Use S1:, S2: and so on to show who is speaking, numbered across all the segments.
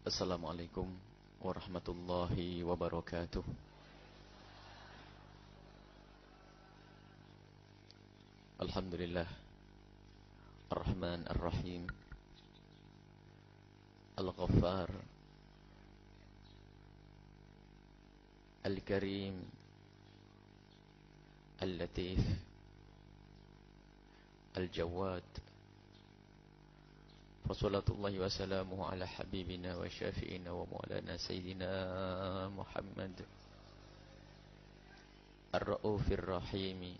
S1: Assalamualaikum warahmatullahi wabarakatuh. Alhamdulillah Ar-Rahman Ar-Rahim Al-Ghaffar Al-Karim Al-Latif Al-Jawad. Fasalatullahi wa salamuhu ala habibina wa syafi'ina wa maulana Sayyidina Muhammad Ar-Ra'ufir Rahimi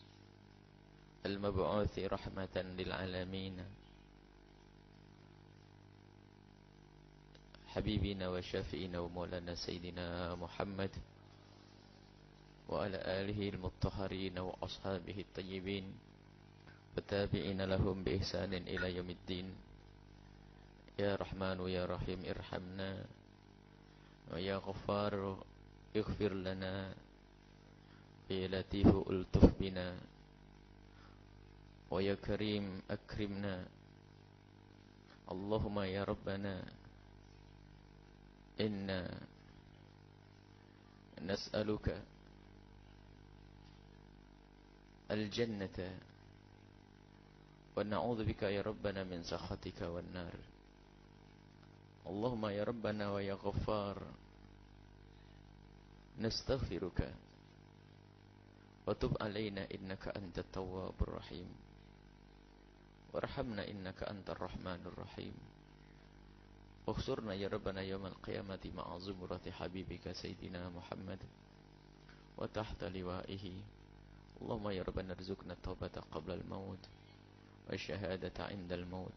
S1: Al-Mab'uthi rahmatan lil alamin Habibina wa syafi'ina wa maulana Sayyidina Muhammad wa ala alihi al-muttahharin wa ashabihi at-tayyibin wa tabi'ina lahum bi ihsanin ila yaumiddin. Ya Rahmanu ya Rahim irhamna wa ya Ghaffar ighfir lana ya Latifu ultuf bina wa ya Karim akrimna. Allahumma ya Rabbana inna nas'aluka al-jannata wa na'udzu bika ya Rabbana min sakhatika wan nar. Allahumma ya Rabbana wa ya Ghaffar nastaghfiruka wa tub alaina innaka antat tawwabur rahim warhamna innaka antar rahmanur rahim. Ukhsurna ya Rabbana yawmal qiyamati ma'a zumrati habibika Sayyidina Muhammad wa tahta liwa'ihi. Allahumma ya Rabbana rizukna taubata qabla al-maut wa syahadata 'inda al-maut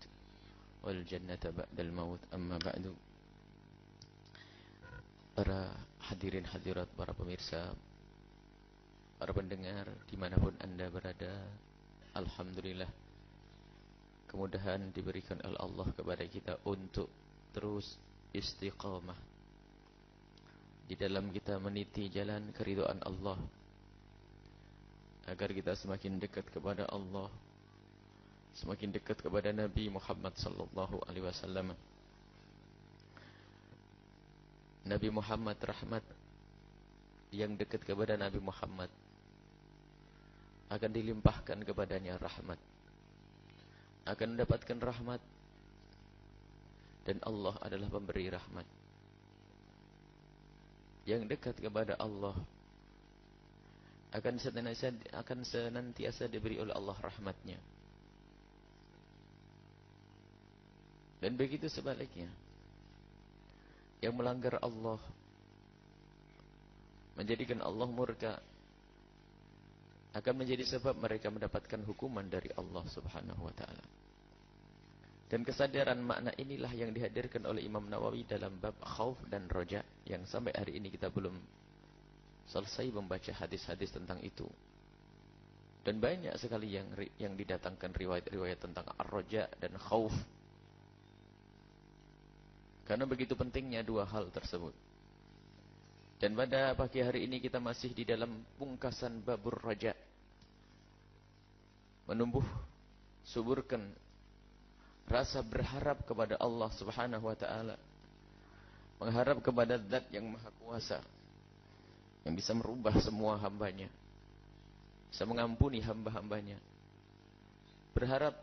S1: wal jannata ba'dal maut. Amma ba'du. Para hadirin hadirat, para pemirsa, para pendengar dimanapun anda berada, alhamdulillah kemudahan diberikan oleh Allah kepada kita untuk terus istiqamah di dalam kita meniti jalan keridhaan Allah, agar kita semakin dekat kepada Allah, semakin dekat kepada Nabi Muhammad sallallahu alaihi wasallam. Nabi Muhammad rahmat, yang dekat kepada Nabi Muhammad akan dilimpahkan kepadanya rahmat, akan mendapatkan rahmat, dan Allah adalah pemberi rahmat. Yang dekat kepada Allah akan senantiasa diberi oleh Allah rahmatnya. Dan begitu sebaliknya, yang melanggar Allah, menjadikan Allah murka, akan menjadi sebab mereka mendapatkan hukuman dari Allah subhanahu wa ta'ala. Dan kesadaran makna inilah yang dihadirkan oleh Imam Nawawi dalam bab khauf dan roja, yang sampai hari ini kita belum selesai membaca hadis-hadis tentang itu. Dan banyak sekali yang didatangkan riwayat-riwayat tentang ar-roja dan khauf. Karena begitu pentingnya dua hal tersebut. Dan pada pagi hari ini kita masih di dalam pungkasan babur raja. Menumbuh, suburkan rasa berharap kepada Allah subhanahu wa ta'ala. Mengharap kepada zat yang maha kuasa, yang bisa merubah semua hambanya, bisa mengampuni hamba-hambanya. Berharap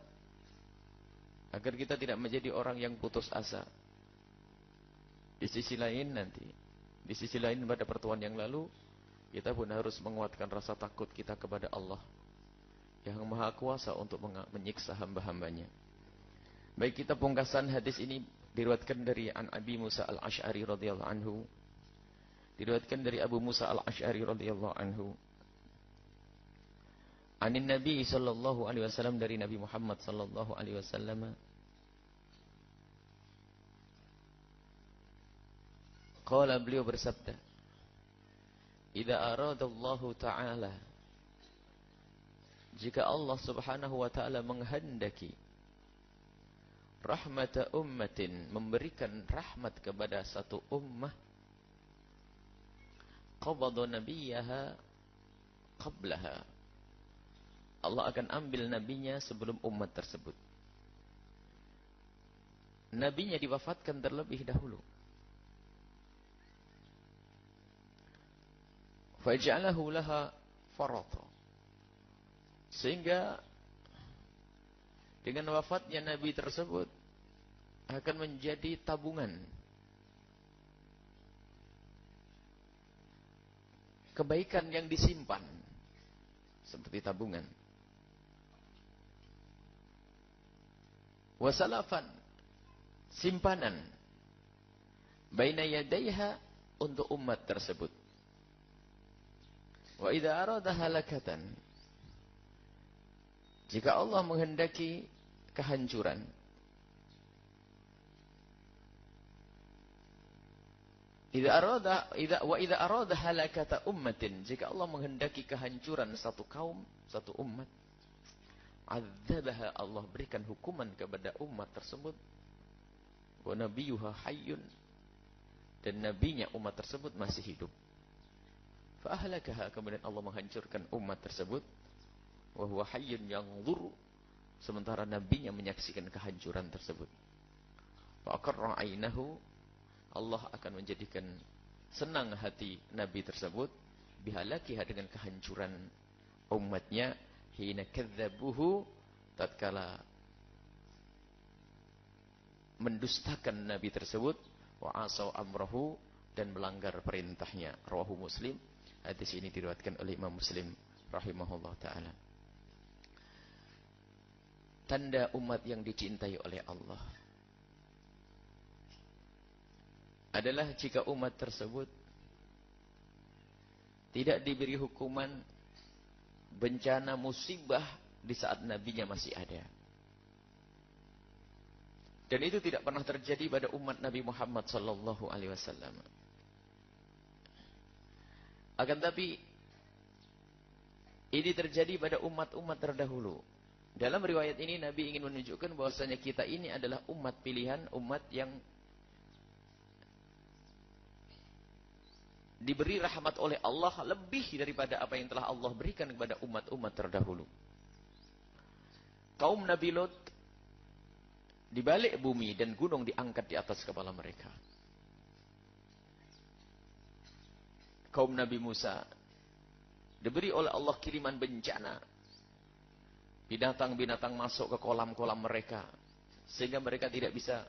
S1: agar kita tidak menjadi orang yang putus asa. Di sisi lain pada pertemuan yang lalu, kita pun harus menguatkan rasa takut kita kepada Allah yang maha kuasa untuk menyiksa hamba-hambanya. Baik, kita pungkasan hadis ini diriwayatkan dari Abi Musa al-Asy'ari radhiyallahu anhu. Diriwayatkan dari Abu Musa al-Asy'ari radhiyallahu anhu. Anin Nabi sallallahu alaihi wasallam, dari Nabi Muhammad sallallahu alaihi wasallam. Qala, beliau bersabda, "Idza aradallahu ta'ala," jika Allah subhanahu wa ta'ala menghendaki rahmata ummatin, memberikan rahmat kepada satu ummah, qabada nabiyaha qablaha, Allah akan ambil nabinya sebelum umat tersebut. Nabinya diwafatkan terlebih dahulu. faj'alahu laha farata. Sehingga dengan wafatnya Nabi tersebut akan menjadi tabungan kebaikan yang disimpan seperti tabungan. Wasalafan, simpanan baina yadaiha untuk umat tersebut. Wa idza arada halakatan, jika Allah menghendaki kehancuran, wa idza arada halakata ummatin, jika Allah menghendaki kehancuran satu kaum, satu umat, adzabaha, Allah berikan hukuman kepada umat tersebut. Wa nabiyuha hayyun, dan nabinya umat tersebut masih hidup. Fa ahlakaha, kemudian Allah menghancurkan umat tersebut. Wa huwa hayyun yanzur, sementara nabinya menyaksikan kehancuran tersebut. Fa aqarra ainahu, Allah akan menjadikan senang hati nabi tersebut bihalakiha, dengan kehancuran umatnya. Hina kadzabuhu, tatkala mendustakan nabi tersebut. Wa asaw amrahu, dan melanggar perintahnya. Rawahu Muslim. Hadis ini diriwayatkan oleh Imam Muslim rahimahullah taala. Tanda umat yang dicintai oleh Allah adalah jika umat tersebut tidak diberi hukuman bencana musibah di saat nabinya masih ada. Dan itu tidak pernah terjadi pada umat Nabi Muhammad sallallahu alaihi wasallam. Akan tapi ini terjadi pada umat-umat terdahulu. Dalam riwayat ini Nabi ingin menunjukkan bahwasanya kita ini adalah umat pilihan, umat yang diberi rahmat oleh Allah lebih daripada apa yang telah Allah berikan kepada umat-umat terdahulu. Kaum Nabi Lot di balik bumi dan gunung diangkat di atas kepala mereka. Kaum Nabi Musa diberi oleh Allah kiriman bencana. Binatang-binatang masuk ke kolam-kolam mereka sehingga mereka tidak bisa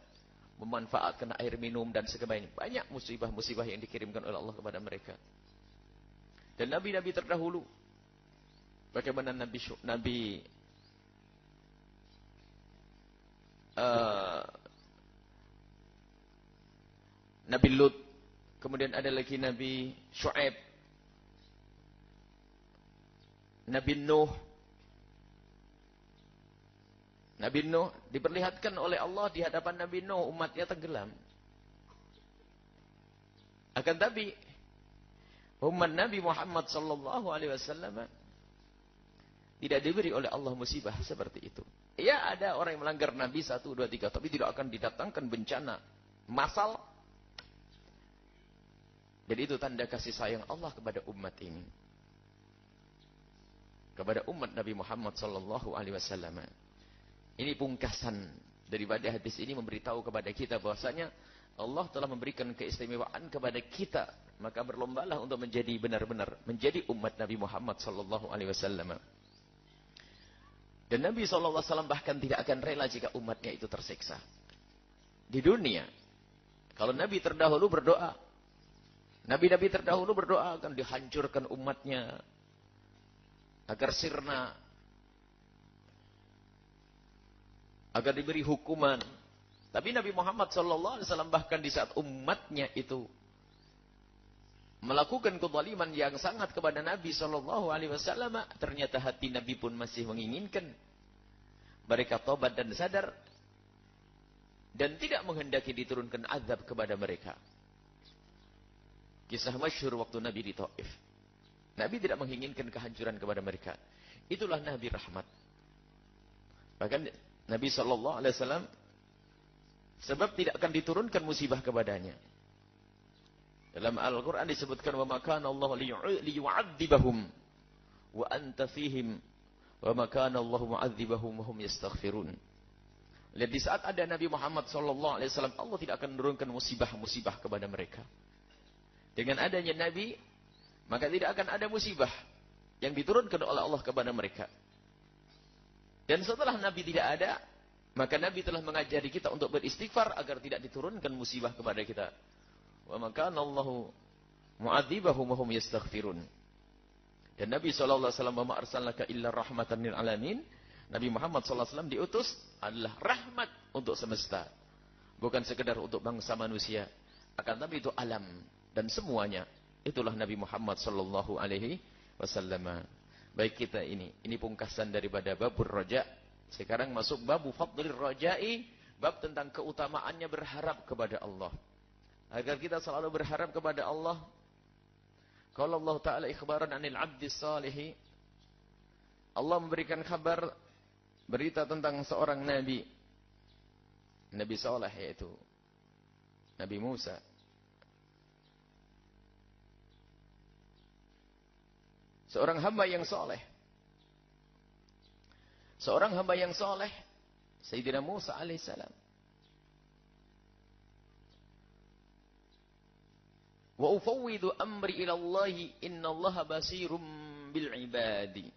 S1: memanfaatkan air minum dan sebagainya. Banyak musibah-musibah yang dikirimkan oleh Allah kepada mereka. Dan nabi-nabi terdahulu, bagaimana Nabi Lut, kemudian ada lagi Nabi Syuaib, Nabi Nuh. Nabi Nuh diperlihatkan oleh Allah di hadapan Nabi Nuh, umatnya tenggelam. Akan tapi umat Nabi Muhammad sallallahu alaihi wasallam tidak diberi oleh Allah musibah seperti itu. Ya, ada orang yang melanggar Nabi 1, 2, 3, tapi tidak akan didatangkan bencana massal. Jadi itu tanda kasih sayang Allah kepada umat ini, kepada umat Nabi Muhammad sallallahu alaihi wasallam. Ini pungkasan daripada hadis ini memberitahu kepada kita bahwasanya Allah telah memberikan keistimewaan kepada kita, maka berlombalah untuk menjadi benar-benar menjadi umat Nabi Muhammad sallallahu alaihi wasallam. Dan Nabi sallallahu alaihi wasallam bahkan tidak akan rela jika umatnya itu tersiksa. Di dunia, kalau Nabi terdahulu berdoa, Nabi-nabi terdahulu berdoa akan dihancurkan umatnya agar sirna, agar diberi hukuman. Tapi Nabi Muhammad SAW bahkan di saat umatnya itu melakukan kezaliman yang sangat kepada Nabi SAW, ternyata hati Nabi pun masih menginginkan mereka tobat dan sadar, dan tidak menghendaki diturunkan azab kepada mereka. Kisah masyhur waktu Nabi di Taif. Nabi tidak menginginkan kehancuran kepada mereka. Itulah Nabi rahmat. Bahkan Nabi SAW sebab tidak akan diturunkan musibah kepadanya. Dalam Al-Quran disebutkan, wa makana Allah liyu'adzibahum wa anta fihim wa makana Allah mu'adzibahum wa hum yastaghfirun. Lihat, di saat ada Nabi Muhammad SAW, Allah tidak akan menurunkan musibah-musibah kepada mereka. Dengan adanya Nabi, maka tidak akan ada musibah yang diturunkan oleh Allah kepada mereka. Dan setelah Nabi tidak ada, maka Nabi telah mengajari kita untuk beristighfar agar tidak diturunkan musibah kepada kita. Wa maka Allahu mu'adzibahum wa hum yastaghfirun. Dan Nabi sallallahu alaihi wasallam, "Ma arsalnaka illa rahmatan lil alamin." Nabi Muhammad sallallahu alaihi wasallam diutus adalah rahmat untuk semesta. Bukan sekedar untuk bangsa manusia, akan tapi itu alam dan semuanya. Itulah Nabi Muhammad sallallahu alaihi wasallam. Baik, kita ini pungkasan daripada babur raja. Sekarang masuk babu fadlir raja'i, bab tentang keutamaannya berharap kepada Allah. Agar kita selalu berharap kepada Allah. Kalau Allah Ta'ala ikhbaran anil abdi salihi, Allah memberikan kabar, berita tentang seorang Nabi. Nabi Saleh, yaitu Nabi Musa. Seorang hamba yang soleh. Seorang hamba yang soleh, Sayyidina Musa alaihissalam. Wa ufawwidu amri ila Allahi innallaha basirum bil ibadi.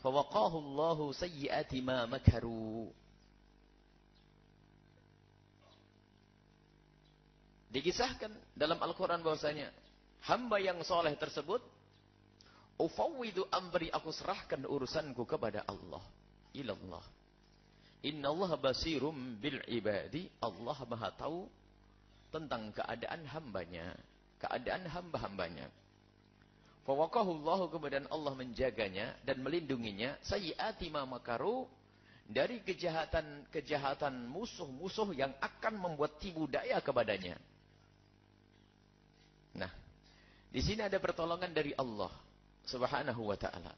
S1: Fawaqahu Allahu sayyiati ma makaru. Dikisahkan dalam Al-Quran bahwasanya hamba yang soleh tersebut, ufawwidu amri, aku serahkan urusanku kepada Allah. Ilallah. Innallaha basirum bil ibadi. Allah Maha tahu tentang keadaan hambanya, keadaan hamba-hambanya. Fawaqahu Allah, kemudian Allah menjaganya dan melindunginya, sayyiati ma makaru, dari kejahatan musuh-musuh yang akan membuat tipu daya kepadanya. Nah, di sini ada pertolongan dari Allah Subhanahu wa ta'ala.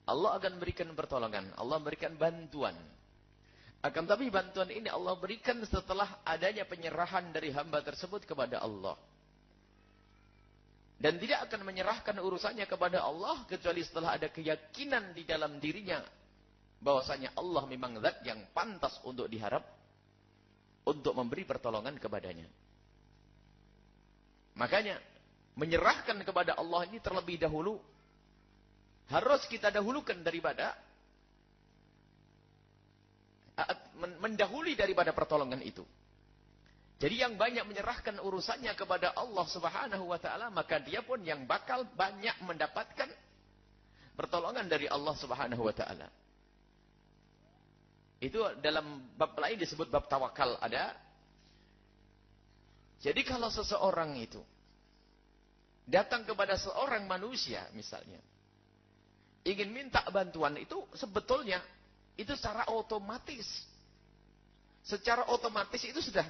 S1: Allah akan berikan pertolongan, Allah berikan bantuan. Akan tapi bantuan ini Allah berikan setelah adanya penyerahan dari hamba tersebut kepada Allah. Dan tidak akan menyerahkan urusannya kepada Allah kecuali setelah ada keyakinan di dalam dirinya bahwasanya Allah memang zat yang pantas untuk diharap untuk memberi pertolongan kepadanya. Makanya menyerahkan kepada Allah ini terlebih dahulu harus kita dahulukan daripada mendahului daripada pertolongan itu. Jadi yang banyak menyerahkan urusannya kepada Allah Subhanahu wa ta'ala, maka dia pun yang bakal banyak mendapatkan pertolongan dari Allah Subhanahu wa ta'ala. Itu dalam bab lain disebut bab tawakal ada. Jadi kalau seseorang itu datang kepada seorang manusia misalnya, ingin minta bantuan, itu sebetulnya itu secara otomatis. Secara otomatis itu sudah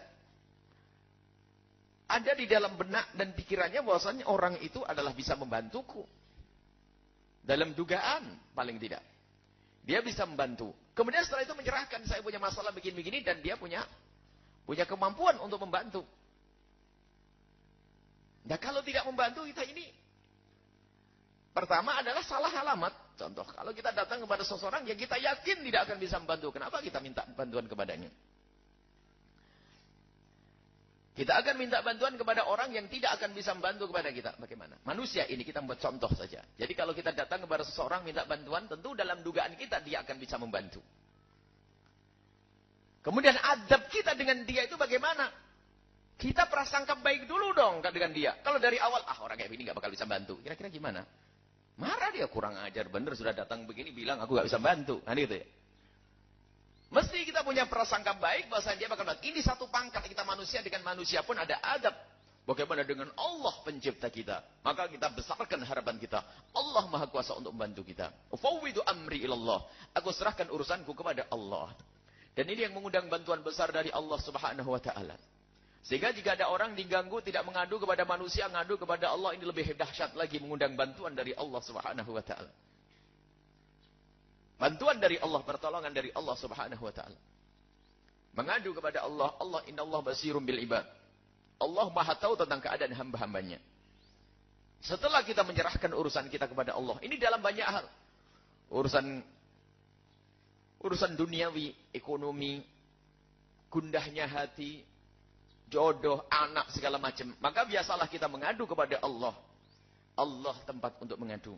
S1: ada di dalam benak dan pikirannya bahwasanya orang itu adalah bisa membantuku. Dalam dugaan paling tidak. Dia bisa membantu. Kemudian setelah itu menyerahkan, saya punya masalah begini-begini, dan dia punya kemampuan untuk membantu. Nah, kalau tidak membantu kita ini, pertama adalah salah alamat. Contoh, kalau kita datang kepada seseorang yang kita yakin tidak akan bisa membantu, kenapa kita minta bantuan kepadanya? Kita akan minta bantuan kepada orang yang tidak akan bisa membantu kepada kita. Bagaimana? Manusia ini kita membuat contoh saja. Jadi kalau kita datang kepada seseorang minta bantuan, tentu dalam dugaan kita dia akan bisa membantu. Kemudian adab kita dengan dia itu bagaimana? Kita prasangka baik dulu dong dengan dia. Kalau dari awal, orang kayak begini gak bakal bisa bantu. Kira-kira gimana? Marah dia, kurang ajar bener, sudah datang begini bilang aku gak bisa bantu. Nah gitu ya. Mesti kita punya prasangka baik bahwa dia bakal bantu. Ini satu pangkat kita manusia, dengan manusia pun ada adab. Bagaimana dengan Allah pencipta kita? Maka kita besarkan harapan kita. Allah Maha Kuasa untuk membantu kita. Ufawwidu amri ilallah. Aku serahkan urusanku kepada Allah. Dan ini yang mengundang bantuan besar dari Allah Subhanahu wa ta'ala. Sehingga jika ada orang diganggu, tidak mengadu kepada manusia, mengadu kepada Allah, ini lebih dahsyat lagi, mengundang bantuan dari Allah Subhanahu wa ta'ala. Bantuan dari Allah, pertolongan dari Allah Subhanahu wa ta'ala. Mengadu kepada Allah, Allah innallaha basirum bil ibad. Allah Maha tahu tentang keadaan hamba-hambanya. Setelah kita menyerahkan urusan kita kepada Allah, ini dalam banyak hal. Urusan duniawi, ekonomi, gundahnya hati, jodoh, anak, segala macam. Maka biasalah kita mengadu kepada Allah. Allah tempat untuk mengadu.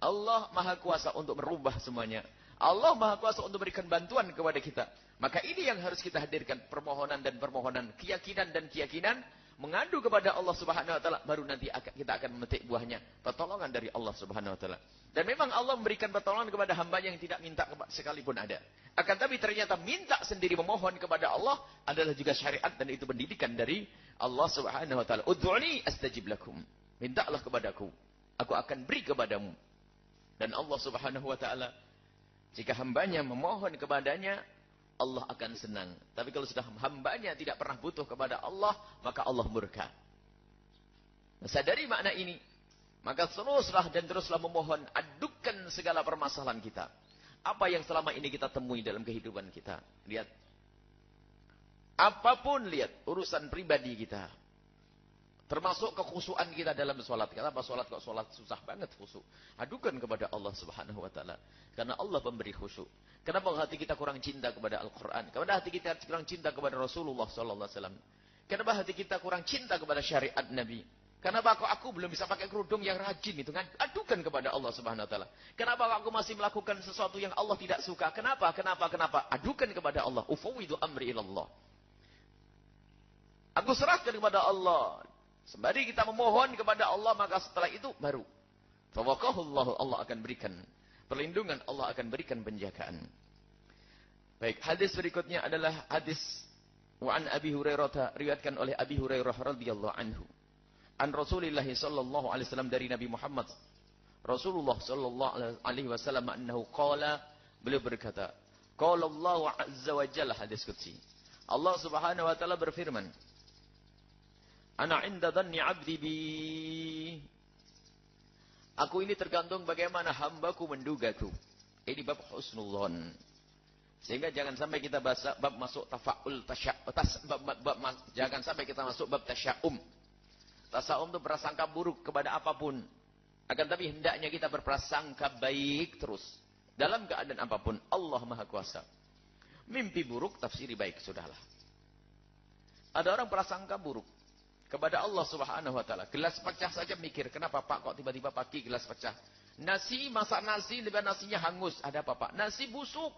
S1: Allah Maha Kuasa untuk merubah semuanya. Allah Maha Kuasa untuk memberikan bantuan kepada kita. Maka ini yang harus kita hadirkan. Permohonan dan permohonan. Keyakinan dan keyakinan. Mengadu kepada Allah Subhanahu Wa Taala. Baru nanti kita akan memetik buahnya. Pertolongan dari Allah Subhanahu Wa Taala. Dan memang Allah memberikan pertolongan kepada hambanya yang tidak minta sekalipun ada. Akan tapi ternyata minta sendiri memohon kepada Allah. Adalah juga syariat dan itu pendidikan dari Allah Subhanahu Wa Taala. Ud'uni astajib lakum. Mintalah kepadaku. Aku akan beri kepadamu. Dan Allah Subhanahu Wa Taala, jika hambanya memohon kepadanya, Allah akan senang. Tapi kalau sudah hambanya tidak pernah butuh kepada Allah, maka Allah murka. Sadari makna ini. Maka teruslah dan teruslah memohon. Adukan segala permasalahan kita. Apa yang selama ini kita temui dalam kehidupan kita. Lihat. Apapun lihat. Urusan pribadi kita. Termasuk kekhusyuan kita dalam sholat. Kenapa sholat kok sholat susah banget khusyuk? Adukan kepada Allah Subhanahu Wa Taala. Karena Allah pemberi khusyuk. Kenapa hati kita kurang cinta kepada Al-Quran? Kenapa hati kita kurang cinta kepada Rasulullah Sallallahu Alaihi Wasallam? Kenapa hati kita kurang cinta kepada syariat Nabi? Kenapa kok aku belum bisa pakai kerudung yang rajin itu kan? Adukan kepada Allah Subhanahu Wa Taala. Kenapa aku masih melakukan sesuatu yang Allah tidak suka? Kenapa? Adukan kepada Allah. Ufawwidu amri ilallah. Aku serahkan kepada Allah. Sembari kita memohon kepada Allah, maka setelah itu baru fawaqahullahu, Allah akan berikan perlindungan, Allah akan berikan penjagaan. Baik, hadis berikutnya adalah hadis wa an Abi Hurairah, riwayatkan oleh Abi Hurairah radhiyallahu anhu. An Rasulillah sallallahu alaihi wasallam, dari Nabi Muhammad Rasulullah sallallahu alaihi wasallam, annahu qala, beliau berkata, qala Allah azza wa jalla, hadis qudsi. Allah Subhanahu wa taala berfirman, Ana inda dhanni abdi bi. Aku ini tergantung bagaimana hambaku mendugaku. Ini bab husnul dhon. Sehingga jangan sampai kita bahas bab masuk tafa'ul jangan sampai kita masuk bab tasya'um. Tasya'um itu prasangka buruk kepada apapun. Akan tapi hendaknya kita berprasangka baik terus. Dalam keadaan apapun, Allah Maha Kuasa. Mimpi buruk, tafsiri baik, sudahlah. Ada orang prasangka buruk kepada Allah Subhanahu Wa Taala. Gelas pecah saja mikir, kenapa Pak kok tiba-tiba pagi gelas pecah? Nasi, masak nasi, tiba nasinya hangus. Ada apa Pak? Nasi busuk.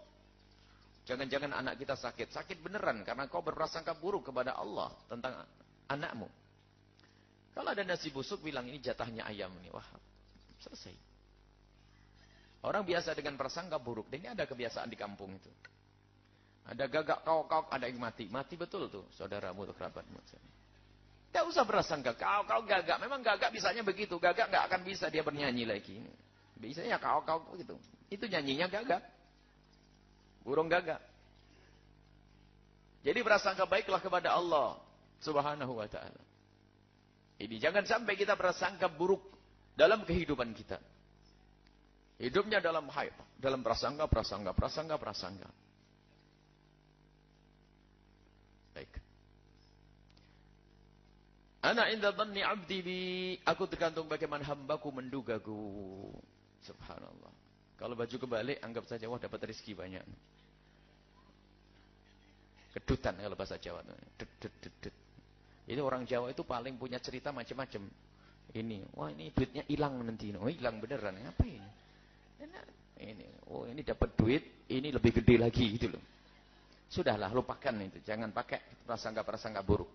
S1: Jangan-jangan anak kita sakit. Sakit beneran karena kau berprasangka buruk kepada Allah tentang anakmu. Kalau ada nasi busuk, bilang ini jatahnya ayam ini. Wah, selesai. Orang biasa dengan prasangka buruk. Dan ini ada kebiasaan di kampung itu. Ada gagak kau, ada yang mati. Mati betul tuh saudaramu atau kerabatmu. Tidak usah berasangka, kau gagak. Memang gagak bisanya begitu. Gagak nggak akan bisa dia bernyanyi lagi. Bisanya kau gitu. Itu nyanyinya gagak. Burung gagak. Jadi berasangka baiklah kepada Allah Subhanahu Wa Taala. Ini jangan sampai kita berasangka buruk dalam kehidupan kita. Hidupnya dalam haid, dalam prasangka. Baik. Ana inda dhanni abdi bi. Aku tergantung bagaimana hambaku mendugaku. Subhanallah. Kalau baju kebalik, anggap saja wah dapat rezeki banyak. Kedutan kalau bahasa Jawa. Ini orang Jawa itu paling punya cerita macam-macam. Ini, wah ini duitnya hilang nanti. Oh hilang beneran. Apa ini? Ini dapat duit, ini lebih gede lagi gitu loh. Sudahlah, lupakan itu. Jangan pakai prasangka-prasangka buruk.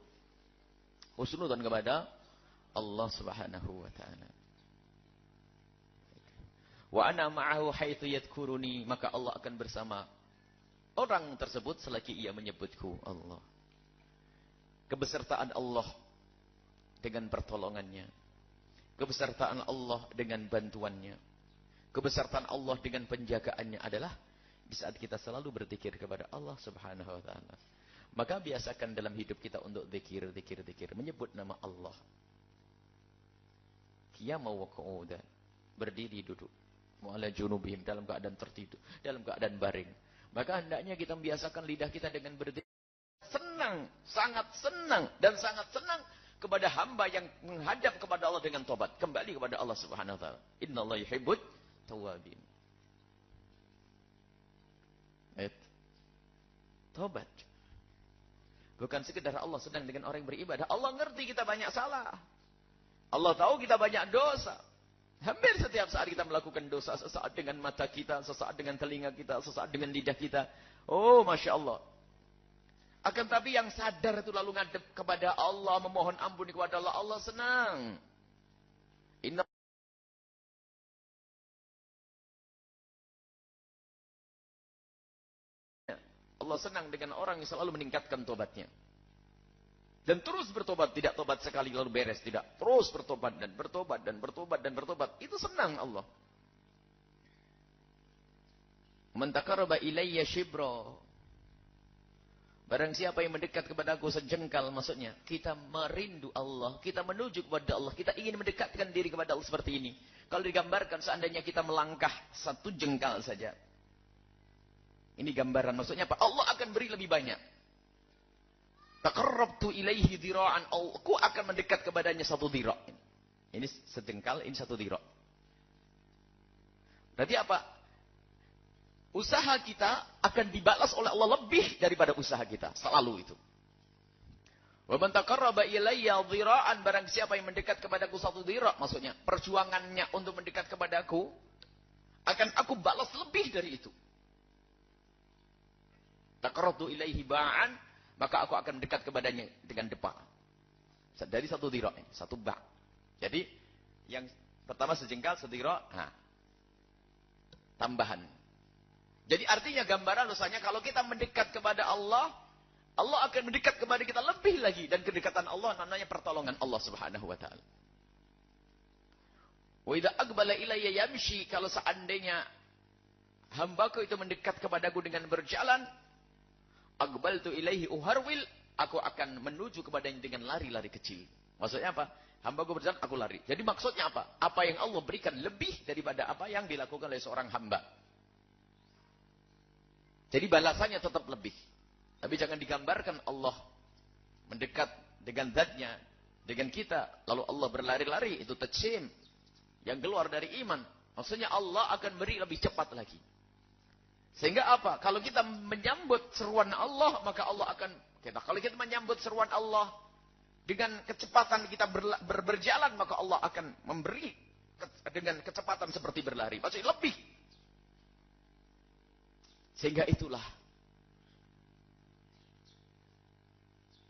S1: Husnudzon kepada Allah Subhanahu Wa Taala. Wa ana ma'ahu haitsu yadhkuruni, maka Allah akan bersama orang tersebut selagi ia menyebutku. Allah. Kebesertaan Allah dengan pertolongannya. Kebesertaan Allah dengan bantuannya. Kebesertaan Allah dengan penjagaannya adalah di saat kita selalu berzikir kepada Allah Subhanahu Wa Taala. Maka biasakan dalam hidup kita untuk zikir. Menyebut nama Allah. Qiyama wa qu'udan. Berdiri duduk. Mu'ala junubihim. Dalam keadaan tertidur. Dalam keadaan baring. Maka hendaknya kita membiasakan lidah kita dengan berzikir. Senang. Sangat senang. Dan sangat senang kepada hamba yang menghadap kepada Allah dengan tobat. Kembali kepada Allah Subhanahu Wa Taala. Innallaha yuhibbut tawwabin. Tobat. Bukan sekedar Allah sedang dengan orang yang beribadah. Allah ngerti kita banyak salah. Allah tahu kita banyak dosa. Hampir setiap saat kita melakukan dosa. Sesaat dengan mata kita, sesaat dengan telinga kita, sesaat dengan lidah kita. Oh, Masya Allah. Akan tapi yang sadar itu lalu ngadep kepada Allah, memohon ampun kepada Allah. Allah senang. Inna Allah senang dengan orang yang selalu meningkatkan tobatnya. Dan terus bertobat, tidak tobat sekali lalu beres, tidak. Terus bertobat dan bertobat dan bertobat dan bertobat. Itu senang Allah. Man taqarraba ilayya shibra. Barang siapa yang mendekat kepada aku sejengkal, maksudnya kita merindu Allah, kita menuju kepada Allah, kita ingin mendekatkan diri kepada Allah seperti ini. Kalau digambarkan seandainya kita melangkah 1 jengkal saja. Ini gambaran, maksudnya apa? Allah akan beri lebih banyak. Taqarrabtu ilaihi dhira'an, aku akan mendekat kepadanya 1 dhira'. Ini sejengkal, ini 1 dhira'. Berarti apa? Usaha kita akan dibalas oleh Allah lebih daripada usaha kita. Selalu itu. Wa man taqarraba ilayya dhira'an, barang siapa yang mendekat kepadaku 1 dhira', maksudnya perjuangannya untuk mendekat kepadaku akan aku balas lebih dari itu. Taqarrabtu ilaihi ba'an, maka aku akan mendekat kepadanya dengan depa. Dari 1 dhira', 1 ba'. Jadi yang pertama sejengkal, 1 dhira', tambahan. Jadi artinya gambaran usahanya kalau kita mendekat kepada Allah, Allah akan mendekat kepada kita lebih lagi. Dan kedekatan Allah namanya pertolongan Allah subhanahu wa ta'ala. Wa idza aqbala ilayya yamshi, kalau seandainya hambaku itu mendekat kepadaku dengan berjalan, aqbaltu ilaihi uharwil, aku akan menuju kepadanya dengan lari-lari kecil. Maksudnya apa? Hambaku berjalan, aku lari. Jadi maksudnya apa? Apa yang Allah berikan lebih daripada apa yang dilakukan oleh seorang hamba. Jadi balasannya tetap lebih. Tapi jangan digambarkan Allah mendekat dengan zatnya, dengan kita, lalu Allah berlari-lari, itu tajsim yang keluar dari iman. Maksudnya Allah akan beri lebih cepat lagi. Sehingga apa? Kalau kita menyambut seruan Allah, maka Allah akan kita. Kalau kita menyambut seruan Allah dengan kecepatan kita berjalan, maka Allah akan memberi dengan kecepatan seperti berlari. Maksudnya lebih. Sehingga itulah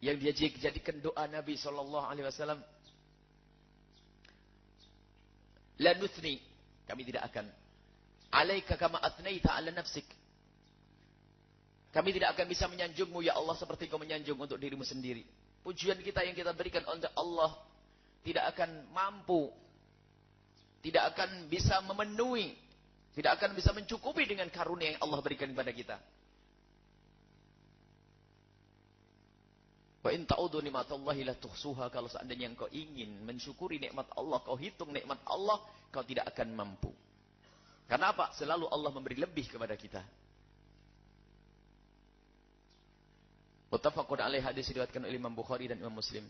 S1: yang dia jadikan doa Nabi SAW. La nuthni, kami tidak akan. Alaika kama atnaita ala nafsik. Kami tidak akan bisa menyanjungmu ya Allah seperti kau menyanjung untuk dirimu sendiri. Pujian kita yang kita berikan untuk Allah tidak akan mampu, tidak akan bisa memenuhi, tidak akan bisa mencukupi dengan karunia yang Allah berikan kepada kita. Wa in ta'udu nikmatallahi la tuhsuha, kalau seandainya engkau ingin mensyukuri nikmat Allah, kau hitung nikmat Allah, kau tidak akan mampu. Karena apa? Selalu Allah memberi lebih kepada kita. Muttafaqun alaih, hadis diriwayatkan oleh Imam Bukhari dan Imam Muslim.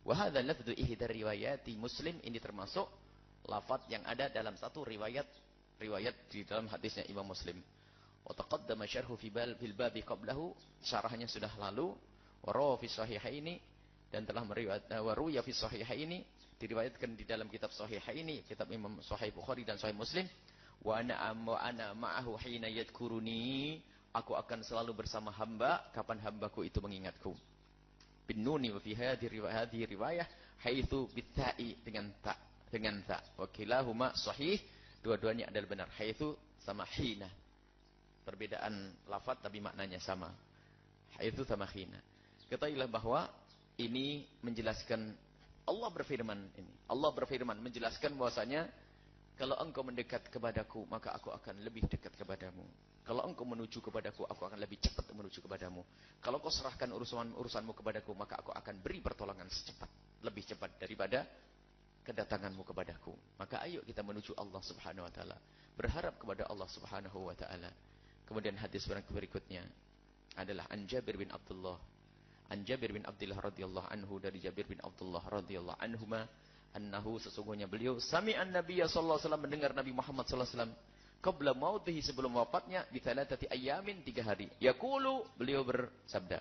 S1: Wa hadza lafdhu ihda riwayati Muslim, ini termasuk lafaz yang ada dalam satu riwayat di dalam hadisnya Imam Muslim. Wa taqaddama syarhu fil babi qablahu, syarahnya sudah lalu. Wa rawa fi sahihaini, dan telah meriwayatkan wa ruya fi sahihaini, diriwayatkan di dalam kitab sahihaini, kitab Imam Sahih Bukhari dan Sahih Muslim. Wa ana ma'ahu hina yadhkuruni, aku akan selalu bersama hamba kapan hambaku itu mengingatku. Bin nuni wa fi hadhihi riwayah haitsu bitta'i, dengan ta. Wa kilahuma sahih, dua-duanya adalah benar. Haitsu sama hina. Perbedaan lafaz tapi maknanya sama. Haitsu sama hina. Ketahuilah bahwa ini menjelaskan, Allah berfirman menjelaskan bahwasanya kalau engkau mendekat kepadaku, maka aku akan lebih dekat kepadamu. Kalau engkau menuju kepadaku, aku akan lebih cepat menuju kepadamu. Kalau kau serahkan urusanmu kepadaku, maka aku akan beri pertolongan lebih cepat daripada kedatanganmu kepadaku. Maka ayo kita menuju Allah Subhanahu wa taala, berharap kepada Allah Subhanahu wa taala. Kemudian hadis berikutnya adalah An Jabir bin Abdullah radhiyallahu anhu, dari Jabir bin Abdullah radhiyallahu anhuma, annahu, sesungguhnya beliau sami'an Nabiy sallallahu alaihi wasallam, mendengar Nabi Muhammad sallallahu alaihi wasallam qabla mautihi, sebelum wafatnya, bi thalathati ayamin, 3 hari. Yaqulu, beliau bersabda,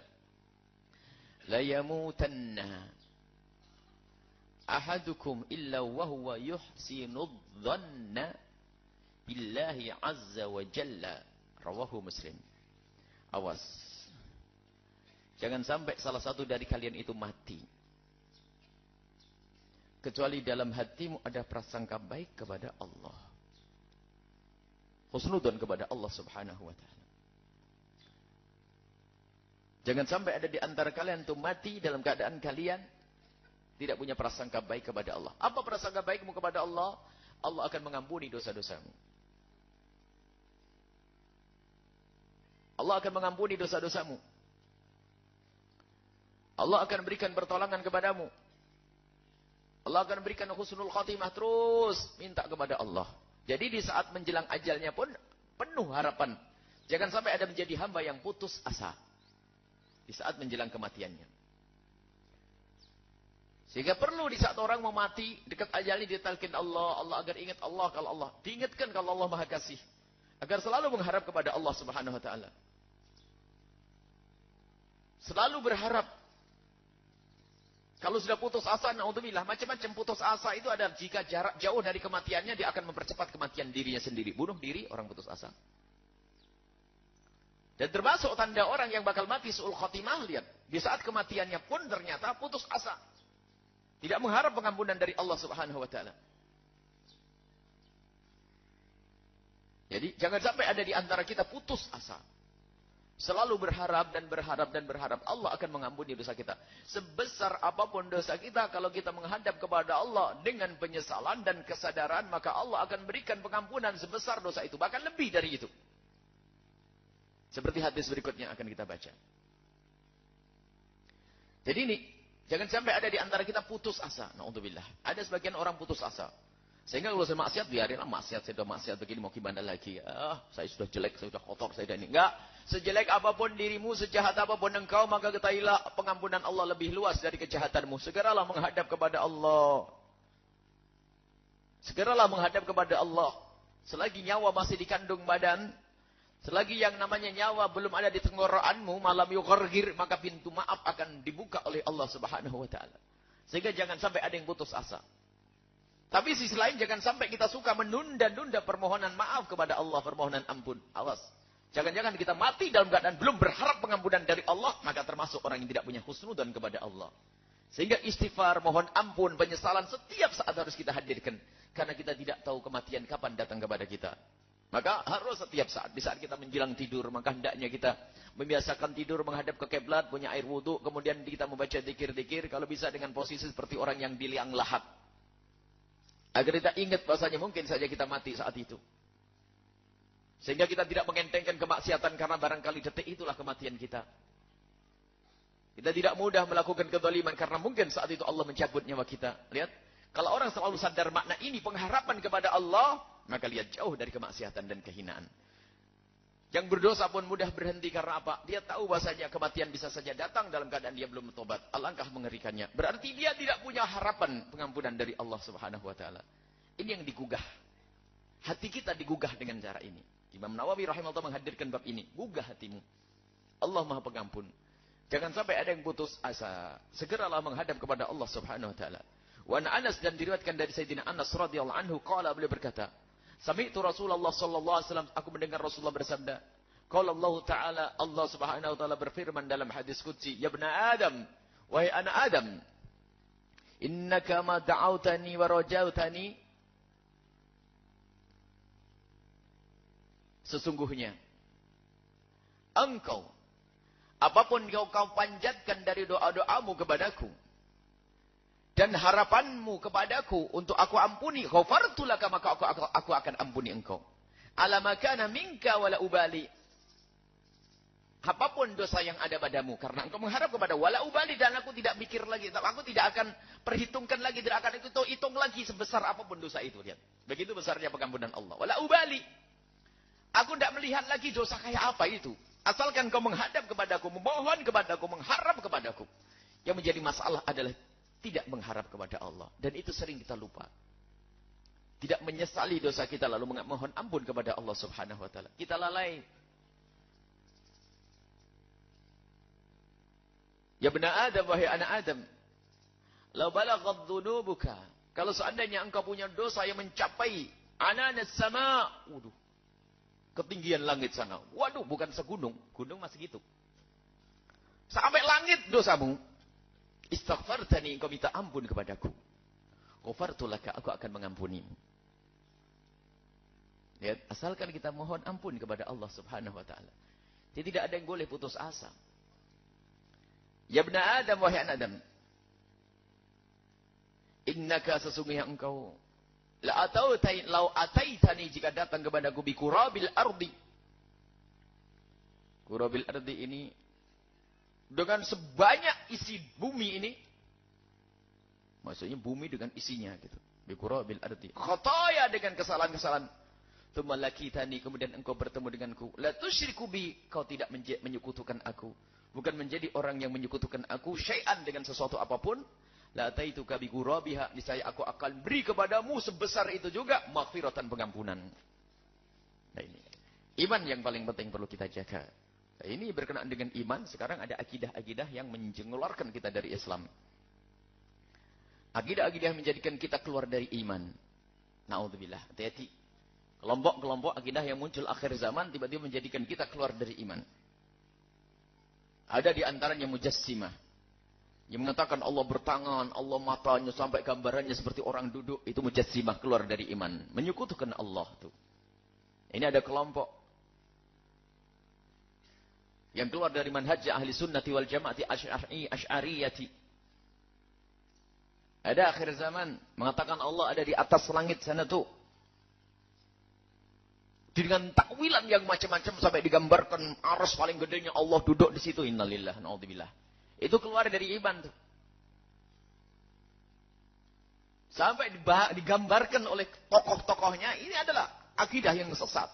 S1: la yamutanna ahadukum illa wa huwa yuhsinu dhanna billahi azza wa jalla. Rawahu Muslim. Awas. Jangan sampai salah satu dari kalian itu mati kecuali dalam hatimu ada prasangka baik kepada Allah. Husnudzon kepada Allah Subhanahu wa taala. Jangan sampai ada di antara kalian itu mati dalam keadaan kalian tidak punya prasangka baik kepada Allah. Apa prasangka baikmu kepada Allah? Allah akan mengampuni dosa-dosamu. Allah akan mengampuni dosa-dosamu. Allah akan berikan pertolongan kepadamu. Allah akan berikan husnul khatimah, terus minta kepada Allah. Jadi di saat menjelang ajalnya pun penuh harapan. Jangan sampai ada menjadi hamba yang putus asa di saat menjelang kematiannya. Sehingga perlu di saat orang mau mati, dekat ajalnya ditalkin Allah, Allah agar ingat Allah kalau Allah. Diingatkan kalau Allah Maha Kasih. Agar selalu mengharap kepada Allah Subhanahu wa taala. Selalu berharap. Kalau sudah putus asa, naudzubillah, macam-macam putus asa itu ada. Jika jarak jauh dari kematiannya, dia akan mempercepat kematian dirinya sendiri. Bunuh diri orang putus asa. Dan termasuk tanda orang yang bakal mati su'ul khotimah, lihat. Di saat kematiannya pun ternyata putus asa. Tidak mengharap pengampunan dari Allah Subhanahu wa taala. Jadi jangan sampai ada di antara kita putus asa. Selalu berharap dan berharap dan berharap Allah akan mengampuni dosa kita. Sebesar apapun dosa kita, kalau kita menghadap kepada Allah dengan penyesalan dan kesadaran, maka Allah akan berikan pengampunan sebesar dosa itu. Bahkan lebih dari itu. Seperti hadis berikutnya akan kita baca. Jadi ini, jangan sampai ada di antara kita putus asa. Na'udzubillah. Ada sebagian orang putus asa. Sehingga kalau saya maksiat, biarinlah maksiat. Saya sudah maksiat begini, mau gimana lagi. Saya sudah jelek, saya sudah kotor, saya sudah ini. Enggak. Sejelek apapun dirimu, sejahat apapun engkau, maka ketahuilah pengampunan Allah lebih luas dari kejahatanmu. Segeralah menghadap kepada Allah. Segeralah menghadap kepada Allah. Selagi nyawa masih dikandung badan, selagi yang namanya nyawa belum ada di tenggorokanmu, malam yughargir, maka pintu maaf akan dibuka oleh Allah Subhanahu wa taala. Sehingga jangan sampai ada yang putus asa. Tapi sisi lain jangan sampai kita suka menunda-nunda permohonan maaf kepada Allah, permohonan ampun. Awas. Jangan-jangan kita mati dalam keadaan belum berharap pengampunan dari Allah, maka termasuk orang yang tidak punya husnudzon kepada Allah. Sehingga istighfar, mohon ampun, penyesalan setiap saat harus kita hadirkan. Karena kita tidak tahu kematian kapan datang kepada kita. Maka harus setiap saat. Di saat kita menjelang tidur, maka hendaknya kita membiasakan tidur menghadap ke kiblat, punya air wudhu, kemudian kita membaca zikir-zikir, kalau bisa dengan posisi seperti orang yang di liang lahat. Agar kita ingat bahasanya mungkin saja kita mati saat itu. Sehingga kita tidak mengentengkan kemaksiatan karena barangkali detik itulah kematian kita. Kita tidak mudah melakukan kezaliman karena mungkin saat itu Allah mencabut nyawa kita. Lihat, kalau orang selalu sadar makna ini, pengharapan kepada Allah, maka lihat jauh dari kemaksiatan dan kehinaan. Yang berdosa pun mudah berhenti karena apa? Dia tahu bahasanya kematian bisa saja datang dalam keadaan dia belum bertobat. Alangkah mengerikannya. Berarti dia tidak punya harapan pengampunan dari Allah Subhanahu wa taala. Ini yang digugah. Hati kita digugah dengan cara ini. Imam Nawawi rahimahullah menghadirkan bab ini. Gugah hatimu. Allah Maha Pengampun. Jangan sampai ada yang putus asa. Segeralah menghadap kepada Allah Subhanahu wa taala. Wa Anas, dan diriwayatkan dari Sayyidina Anas radhiyallahu anhu, qala, beliau berkata, sami'tu Rasulullah sallallahu alaihi wasallam, aku mendengar Rasulullah bersabda, qala Allah taala, Allah Subhanahu wa taala berfirman dalam hadis qudsi, ya ibna Adam, wahai anak Adam, innaka ma da'autani wa rajautani, sesungguhnya engkau, apapun kau panjatkan dari doa-doamu kepadaku dan harapanmu kepadaku untuk aku ampuni, ghafartu laka, maka aku akan ampuni engkau. Ala makana minka wala ubali, apapun dosa yang ada padamu, karena engkau mengharap kepada wala ubali, dan aku tidak mikir lagi, aku tidak akan perhitungkan lagi, tidak akan hitung lagi sebesar apapun dosa itu. Lihat, begitu besarnya pengampunan Allah. Wala ubali, aku tidak melihat lagi dosa kayak apa itu, asalkan kau menghadap kepadaku, memohon kepadaku, mengharap kepadaku. Yang menjadi masalah adalah tidak mengharap kepada Allah. Dan itu sering kita lupa. Tidak menyesali dosa kita lalu mohon ampun kepada Allah Subhanahu wa taala. Kita lalai. Ya bena Adam, wahai anak Adam, Lau balaghat dzunubuka. Kalau seandainya engkau punya dosa yang mencapai ananas sama, waduh, ketinggian langit sana. Waduh, bukan segunung, gunung masih gitu. Sampai langit dosamu. Istaghfartani, engkau minta ampun kepadaku. Ghafartu laka, aku akan mengampunimu. Lihat, asalkan kita mohon ampun kepada Allah Subhanahu wa taala. Jadi tidak ada yang boleh putus asa. Ya ibn Adam, wahai anak Adam. Innaka, sesungguhnya engkau lau ataitani, jika datang kepadaku bi kurabil ardi. Kurabil ardi ini dengan sebanyak isi bumi ini. Maksudnya bumi dengan isinya gitu. Bi kurabil ardi. Khataya, dengan kesalahan-kesalahan. Tsumma lakitani, kemudian engkau bertemu denganku. La tusyriku bi, kau tidak menyekutukan aku. Bukan menjadi orang yang menyekutukan aku syai'an, dengan sesuatu apapun. La taituka bi qurabiha, niscaya aku akan beri kepadamu sebesar itu juga maghfiratan, pengampunan. Nah ini iman yang paling penting perlu kita jaga. Nah, ini berkenaan dengan iman. Sekarang ada akidah-akidah yang mengeluarkan kita dari Islam. Akidah-akidah menjadikan kita keluar dari iman. Naudzubillah, hati-hati. Kelompok-kelompok akidah yang muncul akhir zaman tiba-tiba menjadikan kita keluar dari iman. Ada di antaranya Mujassimah, yang mengatakan Allah bertangan, Allah matanya, sampai gambarannya seperti orang duduk. Itu Mujassimah, keluar dari iman, menyekutukan Allah tuh. Ini ada kelompok yang keluar dari manhaj ahli sunnati wal jamaati asy'ariyati. Ada akhir zaman mengatakan Allah ada di atas langit sana tuh. Dengan takwilan yang macam-macam sampai digambarkan arsy paling gedenya Allah duduk di situ. Innalillah, naudzubillah. Itu keluar dari iman tuh. Sampai digambarkan oleh tokoh-tokohnya, ini adalah akidah yang sesat.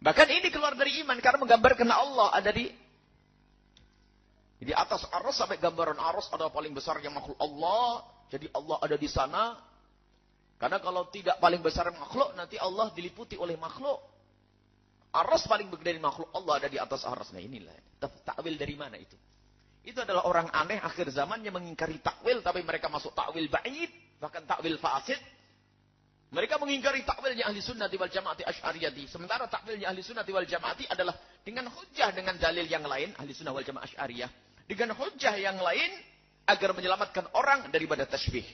S1: Bahkan ini keluar dari iman karena menggambarkan Allah ada di atas arsy, sampai gambaran arsy adalah paling besar yang makhluk Allah. Jadi Allah ada di sana. Karena kalau tidak paling besar makhluk, nanti Allah diliputi oleh makhluk. Arsy paling gede dari makhluk, Allah ada di atas arsy. Nah inilah, takwil dari mana itu? Itu adalah orang aneh akhir zaman yang mengingkari takwil, tapi mereka masuk takwil ba'id, bahkan takwil fasid. Mereka mengingkari takwilnya ahli sunnati wal jamaati asy'ariyati. Sementara takwilnya ahli sunnati wal jamaati adalah dengan hujjah, dengan dalil yang lain, ahli sunnah wal jamaah asy'ariyah. Dengan hujjah yang lain, agar menyelamatkan orang daripada tasybih.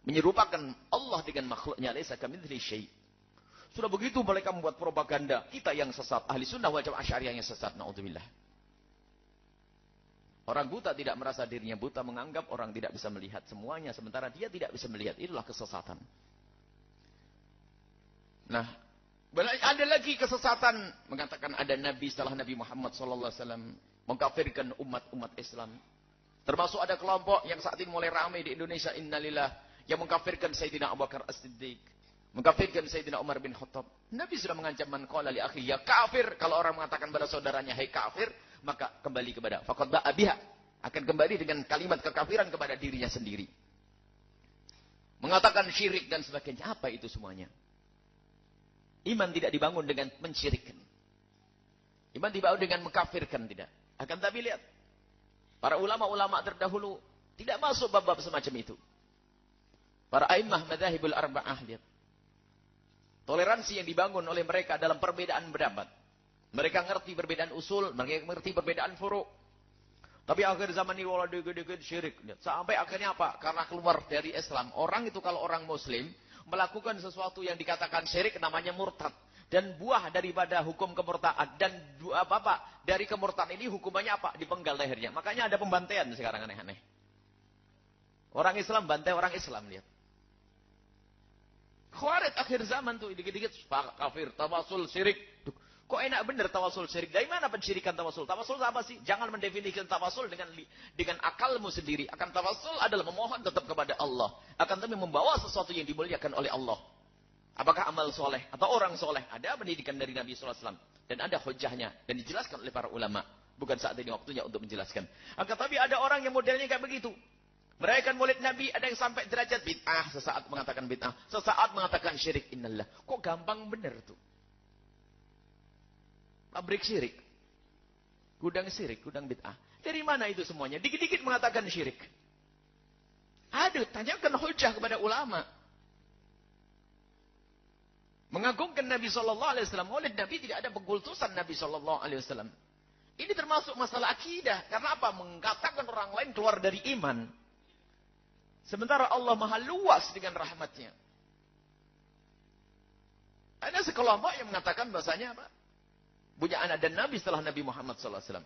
S1: Menyerupakan Allah dengan makhluknya, laisa kamitslihi syai'. Sudah begitu mereka membuat propaganda, kita yang sesat, ahli sunnah wal jamaah asy'ariyah yang sesat, naudzubillah. Orang buta tidak merasa dirinya buta, menganggap orang tidak bisa melihat semuanya, sementara dia tidak bisa melihat. Itulah kesesatan. Nah, ada lagi kesesatan, mengatakan ada nabi setelah Nabi Muhammad SAW, mengkafirkan umat-umat Islam. Termasuk ada kelompok yang saat ini mulai ramai di Indonesia, innalillah, yang mengkafirkan Sayyidina Abu Bakar As-Siddiq, mengkafirkan Sayyidina Umar bin Khattab. Nabi sudah mengancam, man qala li akhi ya kafir, kalau orang mengatakan pada saudaranya hai kafir, maka kembali kepada faqad ba'a biha, akan kembali dengan kalimat kekafiran kepada dirinya sendiri. Mengatakan syirik dan sebagainya. Apa itu semuanya? Iman tidak dibangun dengan mensyirikkan. Iman dibangun dengan mengkafirkan, tidak. Akan tapi lihat, para ulama-ulama terdahulu tidak masuk bab-bab semacam itu. Para a'immah madzhabul arba'ah, lihat. Toleransi yang dibangun oleh mereka dalam perbedaan pendapat. Mereka ngerti perbedaan usul, mereka ngerti perbedaan furu'. Tapi akhir zaman ini wala dikit-dikit syirik. Sampai akhirnya apa? Karena keluar dari Islam. Orang itu kalau orang muslim melakukan sesuatu yang dikatakan syirik, namanya murtad. Dan buah daripada hukum kemurtadaan. Dan apa? Dari kemurtadaan ini hukumannya apa? Dipenggal lehernya. Makanya ada pembantaian sekarang aneh-aneh. Orang Islam bantai orang Islam, lihat. Khawarij akhir zaman tuh dikit-dikit kafir, tawasul, syirik. Duh, kok enak bener tawasul syirik? Dari mana pensyirikan tawasul? Tawasul apa sih? Jangan mendefinisikan tawasul dengan akalmu sendiri. Akan tawasul adalah memohon tetap kepada Allah. Akan tapi membawa sesuatu yang dimuliakan oleh Allah. Apakah amal soleh atau orang soleh? Ada pendidikan dari Nabi SAW. Dan ada hujahnya. Dan dijelaskan oleh para ulama. Bukan saat ini waktunya untuk menjelaskan. Akan tapi ada orang yang modelnya kayak begitu. Merayakan maulid Nabi, ada yang sampai derajat bid'ah, sesaat mengatakan bid'ah, sesaat mengatakan syirik. Innalillah. Kok gampang bener tuh? Pabrik syirik. Gudang syirik, gudang bid'ah. Dari mana itu semuanya? Dikit-dikit mengatakan syirik. Aduh, tanyakan hujah kepada ulama. Mengagungkan Nabi SAW. Oleh Nabi tidak ada pengkultusan Nabi SAW. Ini termasuk masalah akidah. Karena apa? Mengatakan orang lain keluar dari iman. Sementara Allah maha luas dengan rahmatnya. Ada sekelompok yang mengatakan bahasanya apa? Punya anak dan Nabi setelah Nabi Muhammad SAW.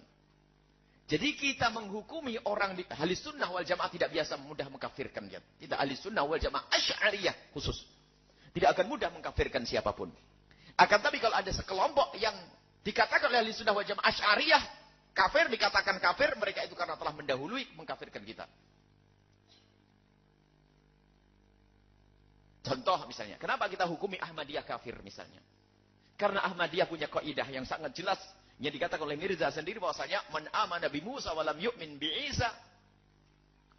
S1: Jadi kita menghukumi orang di ahli sunnah wal jamaah tidak biasa mudah mengkafirkan dia. Tidak ahli sunnah wal jamaah asy'ariyah khusus. Tidak akan mudah mengkafirkan siapapun. Akan tapi kalau ada sekelompok yang dikatakan oleh ahli sunnah wal jamaah asy'ariyah kafir, dikatakan kafir, mereka itu karena telah mendahului mengkafirkan kita. Contoh misalnya, kenapa kita hukumi Ahmadiyah kafir misalnya? Karena Ahmadiyah punya kaidah yang sangat jelas yang dikatakan oleh Mirza sendiri bahwasanya man amana bi Musa wa lam yu'min bi Isa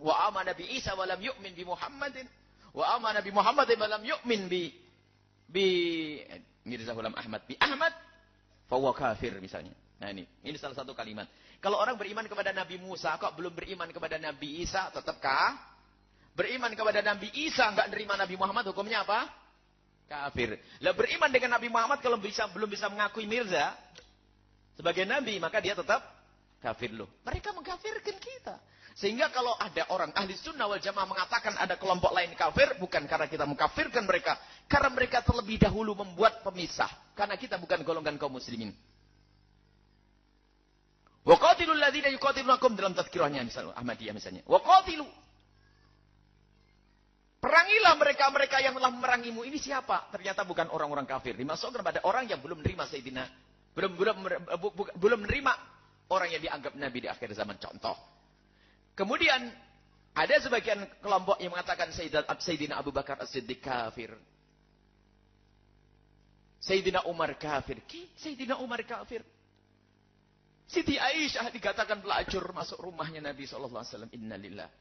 S1: wa amana bi Isa wa lam yu'min bi Muhammadin wa amana bi Muhammadin wa lam yu'min bi Mirza Ghulam Ahmad bi Ahmad fa huwa kafir misalnya. Nah ini salah satu kalimat. Kalau orang beriman kepada Nabi Musa kok belum beriman kepada Nabi Isa, tetapkah? Beriman kepada Nabi Isa enggak nerima Nabi Muhammad, hukumnya apa? Kafir. Lah beriman dengan Nabi Muhammad kalau belum bisa mengakui Mirza sebagai nabi, maka dia tetap kafir loh. Mereka mengkafirkan kita. Sehingga kalau ada orang ahli sunnah wal jamaah mengatakan ada kelompok lain kafir, bukan karena kita mengkafirkan mereka. Karena mereka terlebih dahulu membuat pemisah. Karena kita bukan golongan kaum muslimin. Wa qatilul ladzina yuqatilunakum dalam tazkirahnya misalnya Ahmadiyah misalnya. Wa qatilu. Perangilah mereka-mereka yang telah memerangimu. Ini siapa? Ternyata bukan orang-orang kafir. Dimasukkan kepada orang yang belum menerima Sayyidina belum menerima orang yang dianggap Nabi di akhir zaman. Contoh. Kemudian ada sebagian kelompok yang mengatakan Sayyidina Abu Bakar As-Siddiq kafir. Sayyidina Umar kafir. Sayyidina Umar kafir. Siti Aisyah dikatakan pelacur masuk rumahnya Nabi SAW. Innalillah.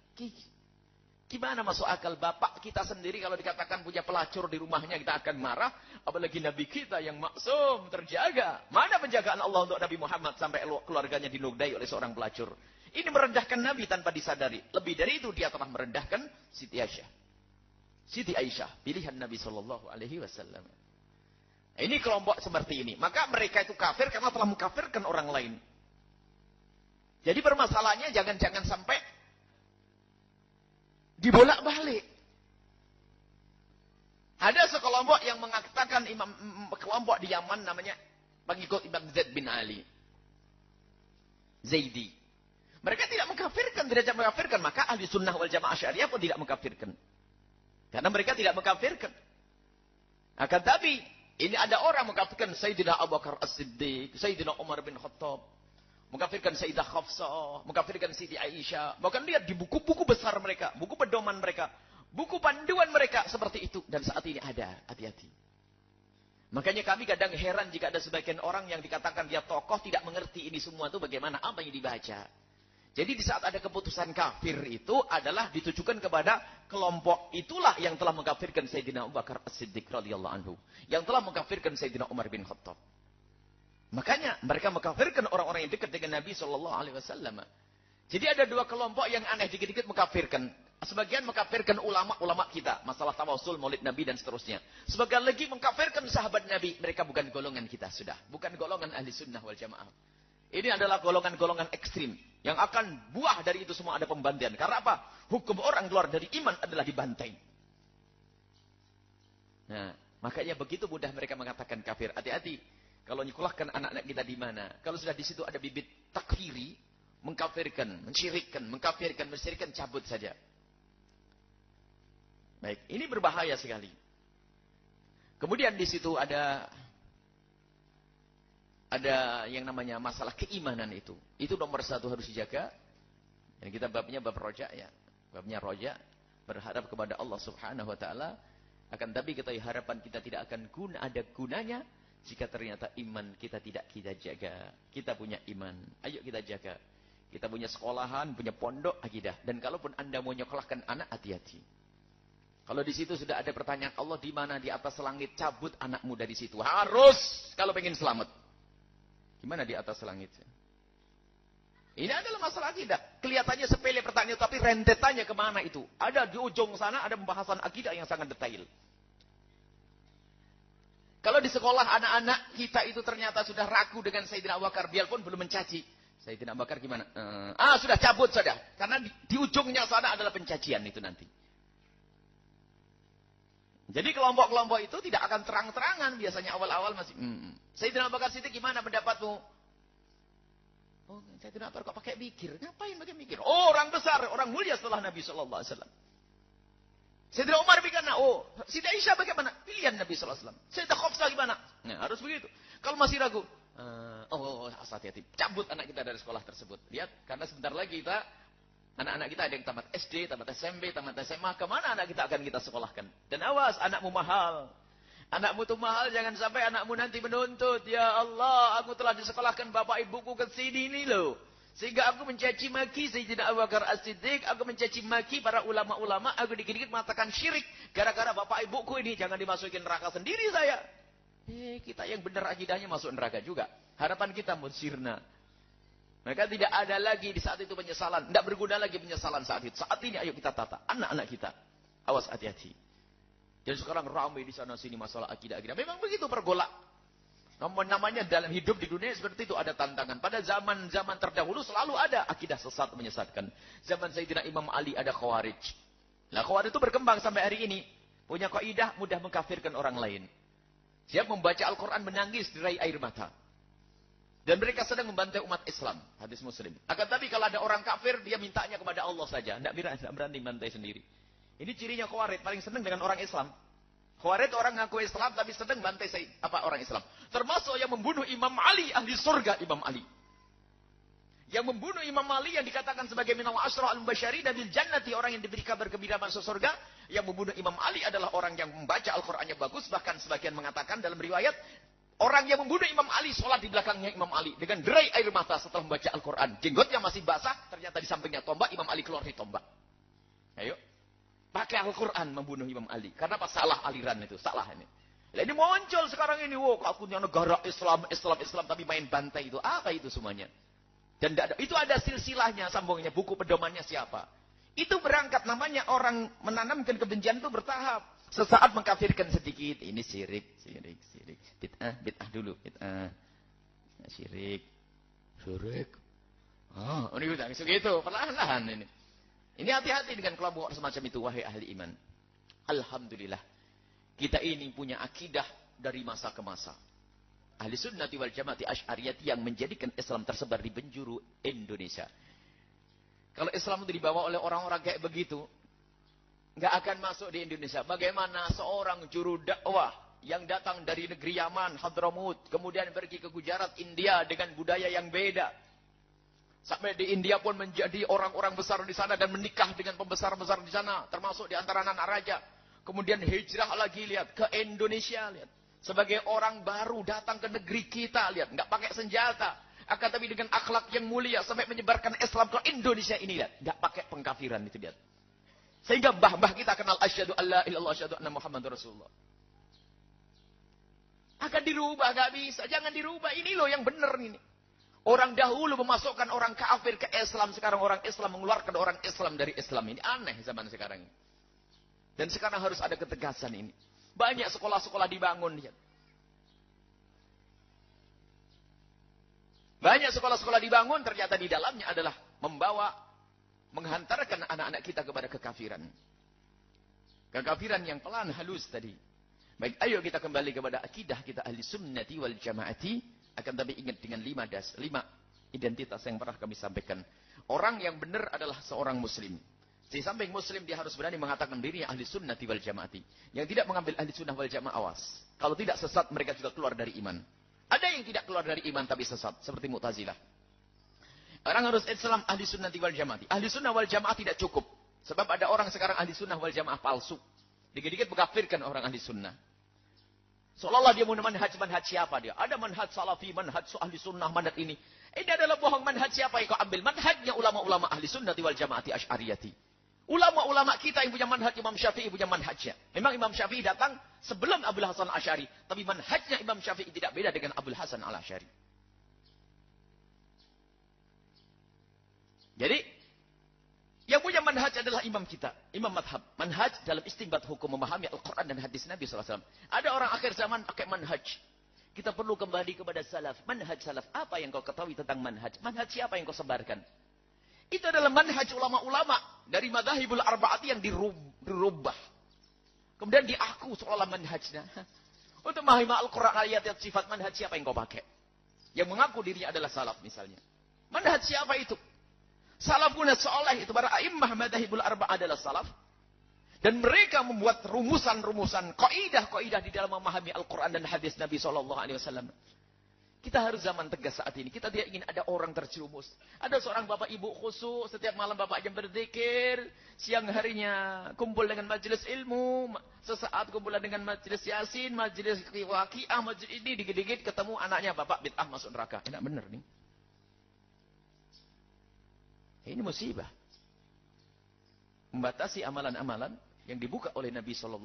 S1: Gimana masuk akal bapak kita sendiri kalau dikatakan punya pelacur di rumahnya kita akan marah. Apalagi Nabi kita yang maksum, terjaga. Mana penjagaan Allah untuk Nabi Muhammad sampai keluarganya dinodai oleh seorang pelacur. Ini merendahkan Nabi tanpa disadari. Lebih dari itu dia telah merendahkan Siti Aisyah. Siti Aisyah, pilihan Nabi SAW. Ini kelompok seperti ini. Maka mereka itu kafir karena telah mengkafirkan orang lain. Jadi permasalahannya jangan sampai dibolak-balik. Ada sekelompok yang mengatakan kelompok di Yaman namanya pengikut Imam Zaid bin Ali. Zaidi. Mereka tidak mengkafirkan, derajat mengkafirkan. Maka ahli sunnah wal jamaah syariah pun tidak mengkafirkan. Karena mereka tidak mengkafirkan. Akan tapi, ini ada orang mengkafirkan Sayyidina Abu Bakar As-Siddiq, Sayyidina Umar bin Khattab, mengkafirkan Sayyidah Hafsah, mengkafirkan Siti Aisyah. Bahkan lihat di buku-buku besar mereka, buku pedoman mereka, buku panduan mereka seperti itu. Dan saat ini ada, hati-hati. Makanya kami kadang heran jika ada sebagian orang yang dikatakan dia tokoh tidak mengerti ini semua itu bagaimana, apa yang dibaca. Jadi di saat ada keputusan kafir itu adalah ditujukan kepada kelompok itulah yang telah mengkafirkan Sayyidina Abu Bakar As-Siddiq radhiyallahu anhu, yang telah mengkafirkan Sayyidina Umar bin Khattab. Makanya mereka mengkafirkan orang-orang yang dekat dengan Nabi SAW. Jadi ada dua kelompok yang aneh, dikit-dikit mengkafirkan. Sebagian mengkafirkan ulama-ulama kita, masalah tawasul, maulid Nabi dan seterusnya. Sebagian lagi mengkafirkan sahabat Nabi. Mereka bukan golongan kita sudah, bukan golongan ahli sunnah wal jamaah. Ini adalah golongan-golongan ekstrim. Yang akan buah dari itu semua ada pembantian. Karena apa? Hukum orang keluar dari iman adalah dibantai. Nah, makanya begitu mudah mereka mengatakan kafir. Hati-hati. Kalau nyekolahkan anak-anak kita di mana? Kalau sudah di situ ada bibit takfiri, mengkafirkan, mensyirikkan, cabut saja. Baik, ini berbahaya sekali. Kemudian di situ ada yang namanya masalah keimanan itu. Itu nomor satu harus dijaga. Dan kita babnya bab roja ya. Babnya roja. Berharap kepada Allah Subhanahu Wa Taala. Akan tapi kita harapan kita tidak akan ada gunanya jika ternyata iman kita tidak kita jaga. Kita punya iman. Ayo kita jaga. Kita punya sekolahan, punya pondok akidah. Dan kalaupun Anda mau nyekolahkan anak, hati-hati. Kalau di situ sudah ada pertanyaan Allah di mana di atas langit, cabut anakmu dari situ. Harus kalau pengen selamat. Gimana di atas langit? Ini adalah masalah akidah. Kelihatannya sepele pertanyaan, tapi rentetannya kemana itu? Ada di ujung sana, ada pembahasan akidah yang sangat detail. Kalau di sekolah anak-anak kita itu ternyata sudah ragu dengan Sayyidina Abu Bakar, biarpun belum mencaci. Sayyidina Abu Bakar gimana? Sudah cabut sudah. Karena di ujungnya sana adalah pencacian itu nanti. Jadi kelompok-kelompok itu tidak akan terang-terangan. Biasanya awal-awal masih, Sayyidina Abu Bakar Siddiq gimana pendapatmu? Oh, Sayyidina Abu Bakar kok pakai mikir? Ngapain pakai mikir? Oh, orang besar, orang mulia setelah Nabi Sallallahu Alaihi Wasallam. Sayyidina Umar bagaimana? Oh, Sayyidah Aisyah bagaimana? Pilihan Nabi Sallallahu Alaihi Wasallam. Sayyidah Khafsah gimana? Nah, harus begitu. Kalau masih ragu, hati-hati. Cabut anak kita dari sekolah tersebut. Lihat, karena sebentar lagi anak-anak kita ada yang tamat SD, tamat SMP, tamat SMA. Kemana anak kita akan kita sekolahkan? Dan awas, anakmu mahal. Anakmu tuh mahal, jangan sampai anakmu nanti menuntut. Ya Allah, aku telah disekolahkan bapak ibuku ke sini nih loh. Sehingga aku mencaci maki Sayyidina Abu Bakar As-Siddiq, aku mencaci maki para ulama-ulama, aku dikit-dikit mengatakan syirik. Gara-gara bapak ibuku ini, jangan dimasukin neraka sendiri saya. Kita yang benar akidahnya masuk neraka juga. Harapan kita musirna. Maka tidak ada lagi di saat itu penyesalan. Tidak berguna lagi penyesalan saat itu. Saat ini ayo kita tata anak-anak kita. Awas hati-hati. Jadi sekarang ramai di sana sini masalah akidah-akidah. Memang begitu pergolak. Namanya dalam hidup di dunia seperti itu ada tantangan. Pada zaman-zaman terdahulu selalu ada akidah sesat menyesatkan. Zaman Sayyidina Imam Ali ada Khawarij. Nah, Khawarij itu berkembang sampai hari ini. Punya kaidah mudah mengkafirkan orang lain. Siap membaca Al-Quran menangis dirai air mata. Dan mereka sedang membantai umat Islam. Hadis Muslim. Akan tapi kalau ada orang kafir, dia mintanya kepada Allah saja. Tidak berani bantai sendiri. Ini cirinya Khawarij, paling senang dengan orang Islam. Khawarij orang ngaku Islam, tapi sedang bantai orang Islam. Termasuk yang membunuh Imam Ali, ahli surga Imam Ali. Yang membunuh Imam Ali yang dikatakan sebagai minal asra al-mubasyari dan bil jannati, orang yang diberi kabar gembira masuk surga. Yang membunuh Imam Ali adalah orang yang membaca Al-Qurannya bagus. Bahkan sebagian mengatakan dalam riwayat, orang yang membunuh Imam Ali, sholat di belakangnya Imam Ali. Dengan derai air mata setelah membaca Al-Quran. Jenggotnya masih basah, ternyata di sampingnya tombak, Imam Ali keluar di tombak. Ayo. Pakai Al-Quran membunuh Imam Ali. Karena apa? Salah aliran itu. Salah ini. Ini muncul sekarang ini. Aku punya negara Islam, tapi main bantai itu. Apa itu semuanya? Dan itu ada silsilahnya, sambungnya. Buku pedomannya siapa? Itu berangkat. Namanya orang menanamkan kebencian itu bertahap. Sesaat mengkafirkan sedikit. Ini syirik. Bid'ah dulu. Syirik. Ini udah gitu. Perlahan-lahan ini. Ini hati-hati dengan kelompok semacam itu, wahai ahli iman. Alhamdulillah. Kita ini punya akidah dari masa ke masa. Ahli sunnati wal jamaati asy'ariyati yang menjadikan Islam tersebar di penjuru Indonesia. Kalau Islam itu dibawa oleh orang-orang kayak begitu, nggak akan masuk di Indonesia. Bagaimana seorang juru dakwah yang datang dari negeri Yaman, Hadramut, kemudian pergi ke Gujarat, India dengan budaya yang beda. Sampai di India pun menjadi orang-orang besar di sana dan menikah dengan pembesar-besar di sana, termasuk di antara anak raja. Kemudian hijrah lagi, lihat, ke Indonesia, lihat. Sebagai orang baru datang ke negeri kita, lihat, nggak pakai senjata, akan tapi dengan akhlak yang mulia sampai menyebarkan Islam ke Indonesia ini, lihat, nggak pakai pengkafiran itu, lihat. Sehingga mbah-mbah kita kenal asyhadu alla ilaha illallah asyhadu anna Muhammadar Rasulullah. Akan dirubah, nggak bisa, jangan dirubah. Ini loh yang benar ini. Orang dahulu memasukkan orang kafir ke Islam. Sekarang orang Islam mengeluarkan orang Islam dari Islam. Ini aneh zaman sekarang ini. Dan sekarang harus ada ketegasan ini. Banyak sekolah-sekolah dibangun. Banyak sekolah-sekolah dibangun. Ternyata di dalamnya adalah menghantarkan anak-anak kita kepada kekafiran. Kekafiran yang pelan halus tadi. Baik, ayo kita kembali kepada akidah kita ahli sunnati wal jamaati. Akan tapi ingat dengan 5 identitas yang pernah kami sampaikan. Orang yang benar adalah seorang muslim. Di samping muslim dia harus berani mengatakan dirinya ahli sunnati wal jamaati. Yang tidak mengambil ahli sunnah wal jamaah, awas. Kalau tidak sesat mereka juga keluar dari iman. Ada yang tidak keluar dari iman tapi sesat. Seperti Mu'tazilah. Orang harus Islam ahli sunnati wal jamaati. Ahli sunnah wal jamaah tidak cukup. Sebab ada orang sekarang ahli sunnah wal jamaah palsu. Dikit-dikit mengkafirkan orang ahli sunnah. Seolah-olah dia mau manhaj siapa dia? Ada manhaj salafi, manhaj ahli sunnah, manhaj ini. Ini adalah bohong manhaj siapa yang kau ambil? Manhajnya ulama-ulama ahli sunnati wal jamaati asy'ariyati. Ulama-ulama kita yang punya manhaj Imam Syafi'i punya manhajnya. Memang Imam Syafi'i datang sebelum Abdul Hasan Asy'ari. Tapi manhajnya Imam Syafi'i tidak beda dengan Abdul Hasan Al-Asy'ari. Jadi, yang punya manhaj adalah imam kita. Imam madhab. Manhaj dalam istinbat hukum memahami Al-Quran dan hadis Nabi SAW. Ada orang akhir zaman pakai manhaj. Kita perlu kembali kepada salaf. Manhaj salaf. Apa yang kau ketahui tentang manhaj? Manhaj siapa yang kau sebarkan? Itu adalah manhaj ulama-ulama. Dari madhahibul arba'ati yang dirubah. Kemudian diaku seolah manhajnya. Untuk memahami Al-Quran, ayat sifat manhaj siapa yang kau pakai? Yang mengaku dirinya adalah salaf misalnya. Manhaj siapa itu? Salafun soleh itu para a'immah madhahibul arba'ah adalah salaf. Dan mereka membuat rumusan-rumusan, kaidah-kaidah di dalam memahami Al-Quran dan hadis Nabi SAW. Kita harus zaman tegas saat ini. Kita tidak ingin ada orang terjerumus. Ada seorang bapak ibu khusyuk, setiap malam bapaknya berzikir, siang harinya kumpul dengan majelis ilmu, sesaat kumpul dengan majelis yasin, majelis waqiah, majelis ini, dikit-dikit ketemu anaknya, bapak bid'ah masuk neraka. Enak bener nih. Ini musibah. Membatasi amalan-amalan yang dibuka oleh Nabi SAW.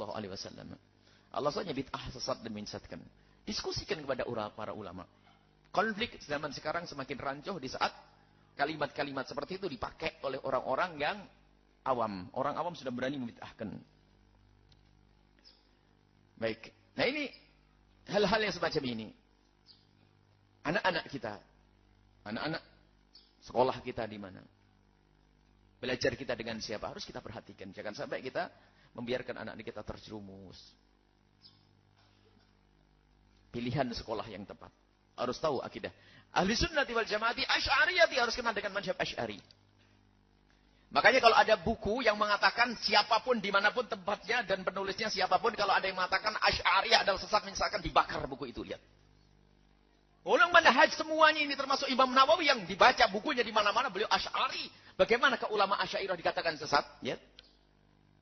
S1: Allah SWT bid'ah sesat dan menyesatkan. Diskusikan kepada para ulama. Konflik zaman sekarang semakin rancuh di saat kalimat-kalimat seperti itu dipakai oleh orang-orang yang awam. Orang awam sudah berani membid'ahkan. Baik. Nah ini hal-hal yang semacam ini. Anak-anak kita. Anak-anak sekolah kita di mana? Belajar kita dengan siapa? Harus kita perhatikan. Jangan sampai kita membiarkan anak-anak kita terjerumus. Pilihan sekolah yang tepat. Harus tahu akidah. Ahli sunnati wal jamaati asy'ariyati harus kenal dengan mazhab asy'ari. Makanya kalau ada buku yang mengatakan siapapun dimanapun tempatnya dan penulisnya siapapun, kalau ada yang mengatakan asy'ariyah adalah sesat, misalkan dibakar buku itu, lihat. Ulang manhaj semuanya ini termasuk Imam Nawawi yang dibaca bukunya di mana-mana, beliau asy'ari. Bagaimana ke ulama Asy'ariyah dikatakan sesat? Ya.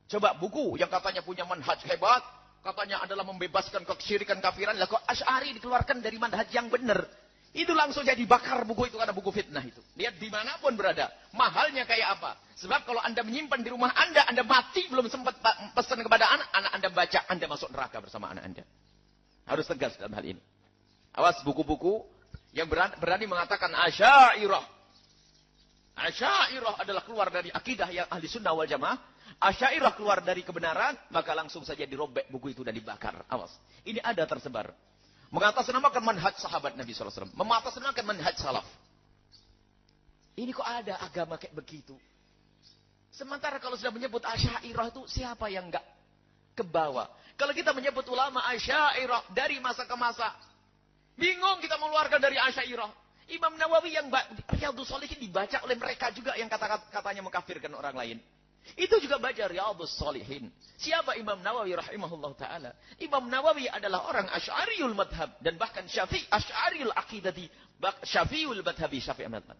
S1: Coba buku yang katanya punya manhaj hebat, katanya adalah membebaskan kesyirikan kafiran, lah kok Asy'ari dikeluarkan dari manhaj yang benar. Itu langsung jadi bakar buku itu karena buku fitnah itu. Lihat dimanapun berada. Mahalnya kayak apa? Sebab kalau Anda menyimpan di rumah Anda mati belum sempat pesan kepada anak Anda baca, Anda masuk neraka bersama anak Anda. Harus tegas dalam hal ini. Awas buku-buku yang berani mengatakan Asy'ariyah. Asy'ariyah adalah keluar dari akidah yang ahli sunnah wal jamaah. Asy'ariyah keluar dari kebenaran, maka langsung saja dirobek buku itu dan dibakar. Awas. Ini ada tersebar. Mengatasnamakan manhaj sahabat Nabi SAW. Mengatasnamakan manhaj salaf. Ini kok ada agama kayak begitu. Sementara kalau sudah menyebut Asy'ariyah itu siapa yang enggak ke bawah? Kalau kita menyebut ulama Asy'ariyah dari masa ke masa, bingung kita mengeluarkan dari Asy'ariyah. Imam Nawawi yang Riyadhus Shalihin dibaca oleh mereka juga yang katanya mengkafirkan orang lain. Itu juga baca Riyadhus Shalihin. Siapa Imam Nawawi rahimahullah ta'ala? Imam Nawawi adalah orang Asy'ariyul madhab. Dan bahkan Asy'ariyul aqidati. Syafi'ul madhabi, Syafi'ul madhab.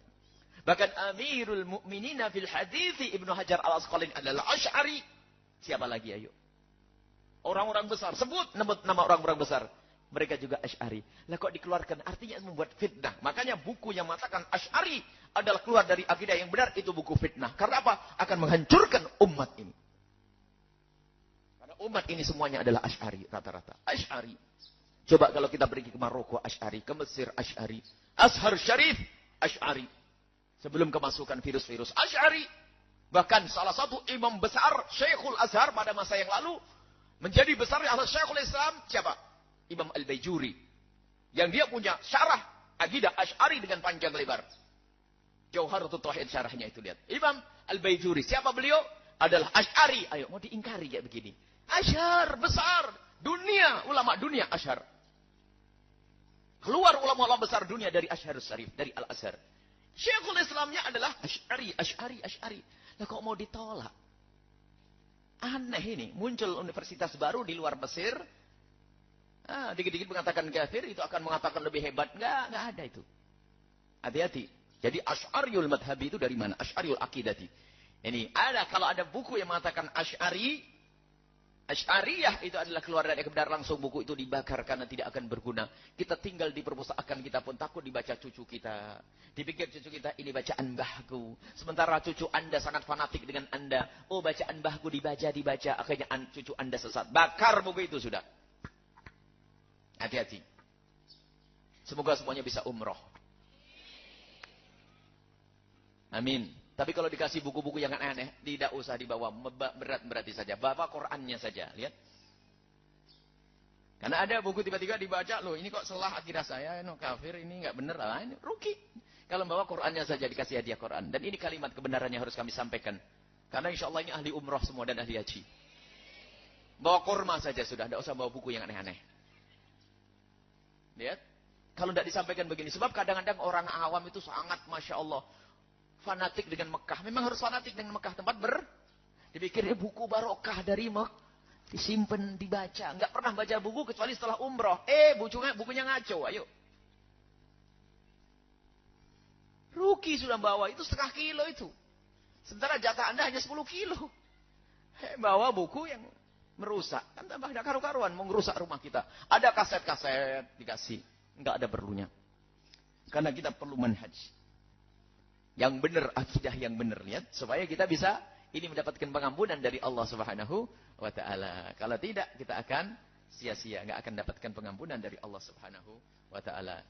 S1: Bahkan Amirul Mu'minina fil hadithi Ibnu Hajar al-Asqalani adalah Asy'ari. Siapa lagi ayo? Orang-orang besar. Sebut nama orang-orang besar. Mereka juga Asy'ari. Lah kok dikeluarkan? Artinya membuat fitnah. Makanya buku yang mengatakan Asy'ari adalah keluar dari akidah yang benar, itu buku fitnah. Karena apa? Akan menghancurkan umat ini. Karena umat ini semuanya adalah Asy'ari rata-rata. Asy'ari. Coba kalau kita pergi ke Maroko Asy'ari, ke Mesir Asy'ari, Azhar Syarif Asy'ari. Sebelum kemasukan virus-virus Asy'ari. Bahkan salah satu imam besar Syekhul Azhar pada masa yang lalu menjadi besar adalah Syekhul Islam siapa? Imam Al-Baijuri. Yang dia punya syarah akidah Asy'ari dengan panjang lebar. Jauharatul Tauhid syarahnya itu, lihat. Imam Al-Baijuri. Siapa beliau? Adalah Asy'ari. Ayo, mau diingkari kayak begini. Asy'ar besar. Dunia, ulama dunia Asy'ar. Keluar ulama-ulama besar dunia dari Asy'arus Syarif, dari Al-Azhar. Syekhul Islamnya adalah Asy'ari. Lah kok mau ditolak? Aneh ini. Muncul universitas baru di luar Mesir. Dikit-dikit mengatakan kafir, itu akan mengatakan lebih hebat. Enggak ada itu. Hati-hati. Jadi Asy'ariyul madhabi itu dari mana? Asy'ariyul aqidati. Ini ada, kalau ada buku yang mengatakan Asy'ariyah itu adalah keluar dari kebenaran, langsung buku itu dibakar karena tidak akan berguna. Kita tinggal di perpustakaan, kita pun takut dibaca cucu kita. Dipikir cucu kita ini bacaan mbahku. Sementara cucu Anda sangat fanatik dengan Anda. Oh, bacaan mbahku dibaca. Akhirnya cucu Anda sesat. Bakar buku itu sudah. Hati-hati. Semoga semuanya bisa umroh. Amin. Tapi kalau dikasih buku-buku yang aneh, tidak usah dibawa, berat-berati saja. Bawa Qur'annya saja, lihat. Karena ada buku tiba-tiba dibaca, loh ini kok salah akidah saya, no, kafir, ini nggak benar, ini rugi. Kalau bawa Qur'annya saja dikasih hadiah Qur'an. Dan ini kalimat kebenarannya harus kami sampaikan. Karena insya Allah ini ahli umrah semua dan ahli haji. Bawa kurma saja sudah, tidak usah bawa buku yang aneh-aneh. Lihat. Kalau tidak disampaikan begini, sebab kadang-kadang orang awam itu sangat, Masya Allah, fanatik dengan Mekah. Memang harus fanatik dengan Mekah, tempat dipikirnya buku barokah dari Mekah. Disimpan, dibaca. Enggak pernah baca buku kecuali setelah umroh. Bukunya ngaco, ayo. Rugi sudah bawa, itu setengah kilo itu. Sementara jatah Anda hanya 10 kilo. Bawa buku yang merusak. Kan tambah ada karu-karuan, mau merusak rumah kita. Ada kaset-kaset dikasih. Enggak ada perlunya. Karena kita perlu manhaj. Yang benar, akidah yang benar. Lihat, supaya kita bisa ini mendapatkan pengampunan dari Allah Subhanahu wa Ta'ala. Kalau tidak, kita akan sia-sia. Enggak akan dapatkan pengampunan dari Allah Subhanahu wa Ta'ala.